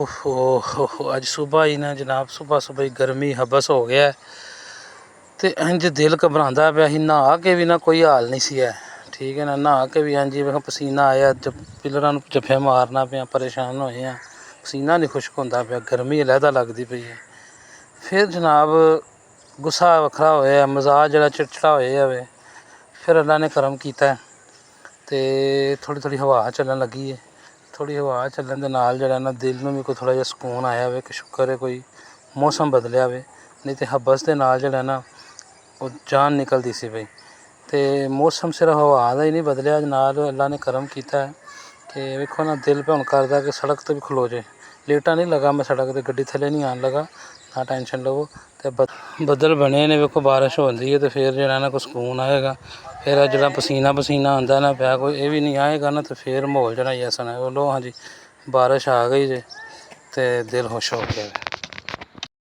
ओहो अज सुबह ही ना जनाब सुबह ही गर्मी हबस हो गया तो इंज दिल घबरांदा पिया नहा के भी ना कोई हाल नहीं सी है। ठीक है ना, नहा के भी इंज मैं पसीना आया पिलरां नूं जफे मारना पिया, परेशान होए हैं, पसीना नहीं खुश्क होंदा पिया, गर्मी अलहदा लगदी पई है। फिर जनाब गुस्सा वखरा होया, मजाज जरा चिड़चिड़ा हो जाए। फिर अल्लाह ने करम किया तो थोड़ी थोड़ी हवा चलन लगी है। थोड़ी हवा चलन दे नाल जरा ना दिल नूं भी कोई थोड़ा जिहा सुकून आया वे कि शुक्र है कोई मौसम बदलिया वे, नहीं तो हबस दे नाल जरा ना वो जान निकलती सी पई। तो मौसम सिर्फ हवा का ही नहीं बदलिया, नाल अल्लाह ने करम किया कि वेखो ना दिल पे हुण करदा कि सड़क तो भी खलो जाए। लेटा नहीं लगा मैं सड़क ते, गड्डी थल्ले नहीं आन लगा, ना टेंशन लवो। तो बदल बने ने वेखो, बारिश होंदी है तो फिर जो ना कोई सुकून आएगा। फिर जो पसीना पसीना आंदा ना पिया कोई ये भी नहीं आएगा ना, तो फिर माहौल जरा ऐसा ना लो हाँ जी बारिश आ गई जे तो दिल खुश हो गया।